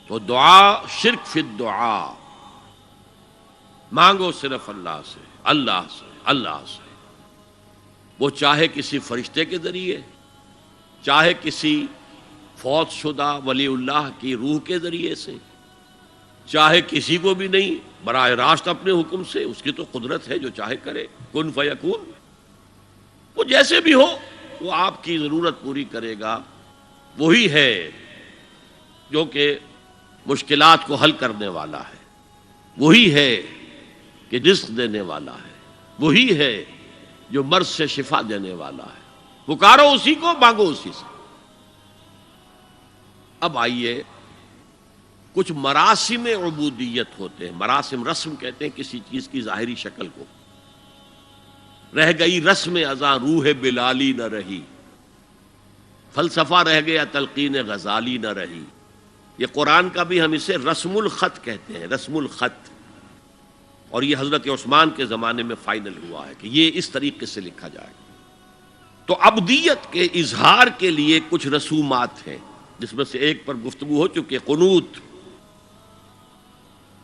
تو دعا شرک فی الدعا، مانگو صرف اللہ سے، اللہ سے، اللہ سے، وہ چاہے کسی فرشتے کے ذریعے، چاہے کسی فوت شدہ ولی اللہ کی روح کے ذریعے سے، چاہے کسی کو بھی نہیں، براہ راست اپنے حکم سے، اس کی تو قدرت ہے، جو چاہے کرے، کن فیکون، وہ جیسے بھی ہو وہ آپ کی ضرورت پوری کرے گا۔ وہی ہے جو کہ مشکلات کو حل کرنے والا ہے، وہی ہے کہ رزق دینے والا ہے، وہی ہے جو مرض سے شفا دینے والا ہے۔ پکارو اسی کو، مانگو اسی سے۔ اب آئیے، کچھ مراسم عبودیت ہوتے ہیں، مراسم، رسم کہتے ہیں کسی چیز کی ظاہری شکل کو۔ رہ گئی رسم ازاں روح بلالی نہ رہی، فلسفہ رہ گیا تلقین غزالی نہ رہی۔ یہ قرآن کا بھی ہم اسے رسم الخط کہتے ہیں، رسم الخط، اور یہ حضرت عثمان کے زمانے میں فائنل ہوا ہے کہ یہ اس طریقے سے لکھا جائے۔ تو عبدیت کے اظہار کے لیے کچھ رسومات ہیں، جس میں سے ایک پر گفتگو ہو چکی، قنوت،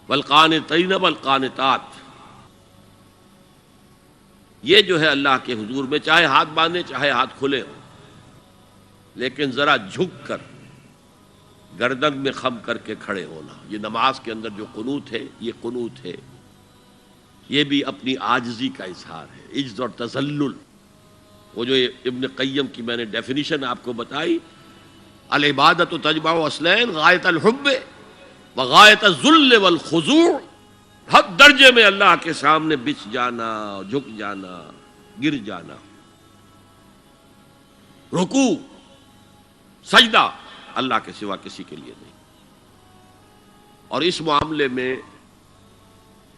والقانتین والقانتات۔ یہ جو ہے اللہ کے حضور میں چاہے ہاتھ باندھے چاہے ہاتھ کھلے ہوں، لیکن ذرا جھک کر گردن میں خم کر کے کھڑے ہونا، یہ نماز کے اندر جو قنوت ہے، یہ قنوت ہے، یہ بھی اپنی عاجزی کا اظہار ہے، عجز اور تذلل۔ وہ جو ابن قیم کی میں نے ڈیفینیشن آپ کو بتائی، العبادت تجمع اصلین، غایت الحب وغایت الذل والخضوع، حد درجے میں اللہ کے سامنے بچ جانا، جھک جانا، گر جانا، رکوع، سجدہ، اللہ کے سوا کسی کے لیے نہیں۔ اور اس معاملے میں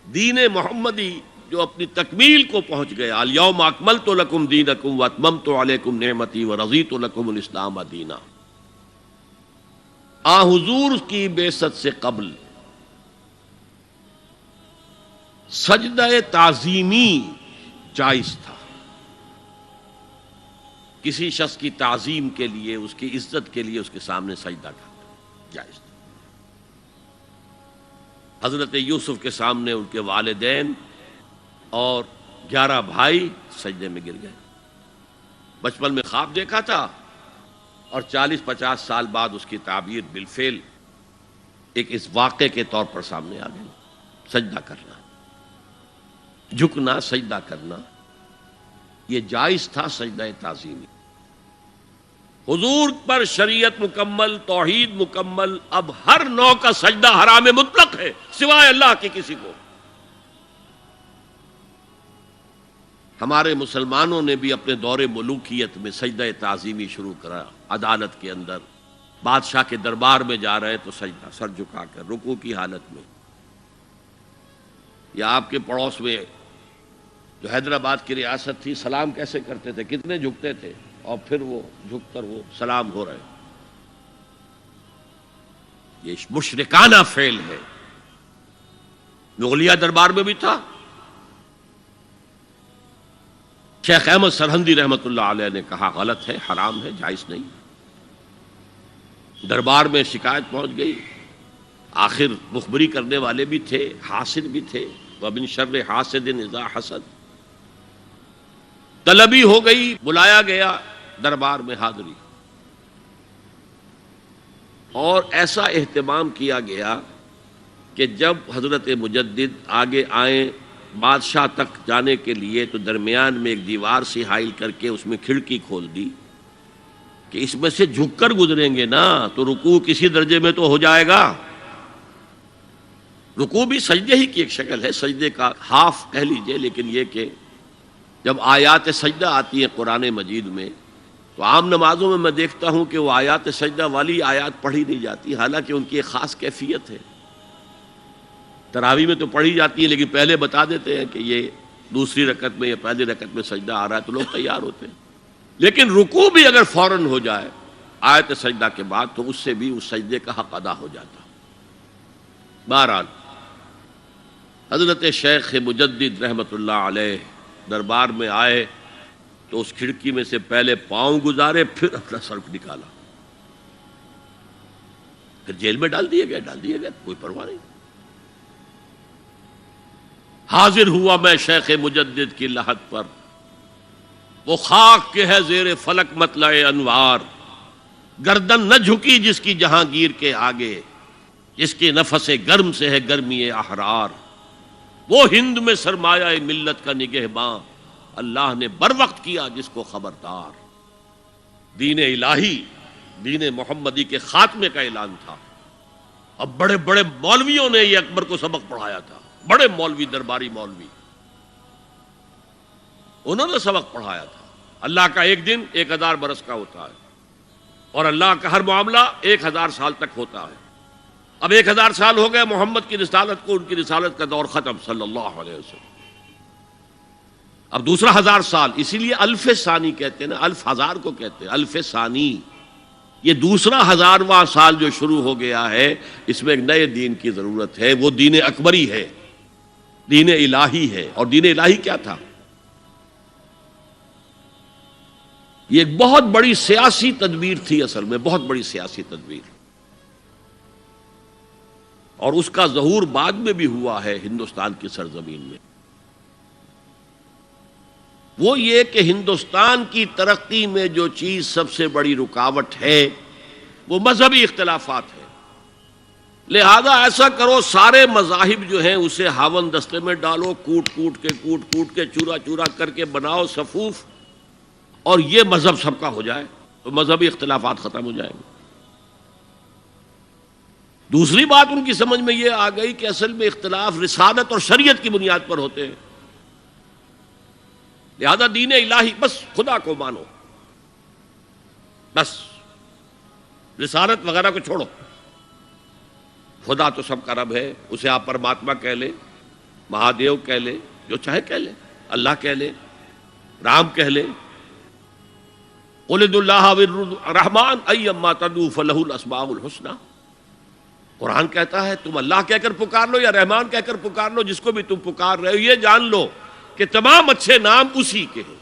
دین محمدی جو اپنی تکمیل کو پہنچ گیا، الیوم اکملت لکم دینکم واتممت علیکم نعمتی ورضیت لکم الاسلام دینا، آ حضور کی بعثت سے قبل سجدہ تعظیمی جائز تھا، کسی شخص کی تعظیم کے لیے، اس کی عزت کے لیے اس کے سامنے سجدہ کرنا جائز تھا۔ حضرت یوسف کے سامنے ان کے والدین اور 11 بھائی سجدے میں گر گئے۔ بچپن میں خواب دیکھا تھا اور 40-50 سال بعد اس کی تعبیر بالفعل ایک اس واقعے کے طور پر سامنے آ گئی۔ سجدہ کرنا، جھکنا، سجدہ کرنا، یہ جائز تھا، سجدہ تعظیمی۔ حضور پر شریعت مکمل، توحید مکمل، اب ہر نوع کا سجدہ حرام مطلق ہے سوائے اللہ کے کسی کو۔ ہمارے مسلمانوں نے بھی اپنے دور ملوکیت میں سجدہ تعظیمی شروع کرا، عدالت کے اندر بادشاہ کے دربار میں جا رہے تو سجدہ، سر جھکا کر رکوع کی حالت میں۔ یا آپ کے پڑوس میں جو حیدرآباد کی ریاست تھی، سلام کیسے کرتے تھے، کتنے جھکتے تھے، اور پھر وہ جھک کر وہ سلام ہو رہے۔ یہ مشرکانہ فعل ہے، مغلیہ دربار میں بھی تھا۔ شیخ احمد سرہندی رحمۃ اللہ علیہ نے کہا غلط ہے، حرام ہے، جائز نہیں۔ دربار میں شکایت پہنچ گئی، آخر مخبری کرنے والے بھی تھے، حاسد بھی تھے، وَمِن شَرِّ حَاسِدٍ إِذَا حَسَدَ، طلبی ہو گئی، بلایا گیا دربار میں حاضری، اور ایسا اہتمام کیا گیا کہ جب حضرت مجدد آگے آئیں بادشاہ تک جانے کے لیے تو درمیان میں ایک دیوار سی حائل کر کے اس میں کھڑکی کھول دی کہ اس میں سے جھک کر گزریں گے نا تو رکوع کسی درجے میں تو ہو جائے گا۔ رکوع بھی سجدے ہی کی ایک شکل ہے، سجدے کا ہاف کہہ لیجئے، لیکن یہ کہ جب آیات سجدہ آتی ہیں قرآن مجید میں تو عام نمازوں میں میں دیکھتا ہوں کہ وہ آیات سجدہ والی آیات پڑھی نہیں جاتی، حالانکہ ان کی ایک خاص کیفیت ہے۔ تراویح میں تو پڑھی جاتی ہے لیکن پہلے بتا دیتے ہیں کہ یہ دوسری رکعت میں یا پہلی رکعت میں سجدہ آ رہا ہے تو لوگ تیار ہوتے ہیں، لیکن رکوع بھی اگر فوراً ہو جائے آیت سجدہ کے بعد تو اس سے بھی اس سجدے کا حق ادا ہو جاتا۔ بہرحال حضرت شیخ مجدد رحمۃ اللہ علیہ دربار میں آئے تو اس کھڑکی میں سے پہلے پاؤں گزارے، پھر اپنا سر نکالا، پھر جیل میں ڈال دیے گئے کوئی پرواہ نہیں. حاضر ہوا میں شیخ مجدد کی لحد پر، وہ خاک کے ہے زیر فلک مطلع انوار، گردن نہ جھکی جس کی جہانگیر کے آگے، جس کے نفس گرم سے ہے گرمی احرار. وہ ہند میں سرمایہ ملت کا نگہباں، اللہ نے بر وقت کیا جس کو خبردار. دین الہی، دین محمدی کے خاتمے کا اعلان تھا. اب بڑے بڑے مولویوں نے یہ اکبر کو سبق پڑھایا تھا، بڑے مولوی، درباری مولوی، انہوں نے سبق پڑھایا تھا. اللہ کا ایک دن 1000 برس کا ہوتا ہے، اور اللہ کا ہر معاملہ 1000 سال تک ہوتا ہے. اب 1000 سال ہو گئے محمد کی رسالت کو، ان کی رسالت کا دور ختم صلی اللہ علیہ وسلم. اب دوسرا 1000 سال، اسی لیے الف ثانی کہتے ہیں نا، الف ہزار کو کہتے ہیں الف ثانی. یہ دوسرا 1000واں سال جو شروع ہو گیا ہے، اس میں ایک نئے دین کی ضرورت ہے. وہ دین اکبری ہے، دین الہی ہے. اور دین الہی کیا تھا؟ یہ ایک بہت بڑی سیاسی تدبیر تھی، اصل میں بہت بڑی سیاسی تدبیر، اور اس کا ظہور بعد میں بھی ہوا ہے ہندوستان کی سرزمین میں. وہ یہ کہ ہندوستان کی ترقی میں جو چیز سب سے بڑی رکاوٹ ہے وہ مذہبی اختلافات ہیں. لہذا ایسا کرو، سارے مذاہب جو ہیں اسے ہاون دستے میں ڈالو، کوٹ کوٹ کے چورا چورا کر کے بناؤ صفوف، اور یہ مذہب سب کا ہو جائے تو مذہبی اختلافات ختم ہو جائیں گے. دوسری بات ان کی سمجھ میں یہ آ گئی کہ اصل میں اختلاف رسالت اور شریعت کی بنیاد پر ہوتے ہیں. لہذا دین الہی، بس خدا کو مانو، بس رسالت وغیرہ کو چھوڑو. خدا تو سب کا رب ہے، اسے آپ پرماتما کہہ لیں، مہادیو کہہ لیں، جو چاہے کہہ لیں، اللہ کہہ لیں، رام کہہ لیں. قل ادعوا اللہ الرحمن ایما تدعوا فلہ الاسماء الحسنی. قرآن کہتا ہے تم اللہ کہہ کر پکار لو یا رحمان کہہ کر پکار لو، جس کو بھی تم پکار رہے ہو یہ جان لو کہ تمام اچھے نام اسی کے ہیں.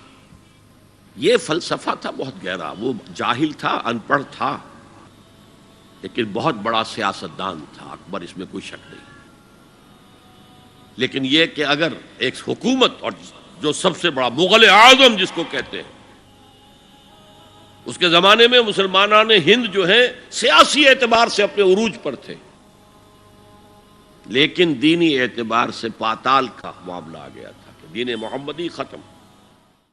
یہ فلسفہ تھا بہت گہرا. وہ جاہل تھا، ان پڑھ تھا، لیکن بہت بڑا سیاستدان تھا اکبر، اس میں کوئی شک نہیں. لیکن یہ کہ اگر ایک حکومت، اور جو سب سے بڑا مغل اعظم جس کو کہتے ہیں، اس کے زمانے میں مسلمانان ہند جو ہیں سیاسی اعتبار سے اپنے عروج پر تھے، لیکن دینی اعتبار سے پاتال کا معاملہ آ گیا تھا کہ دین محمدی ختم.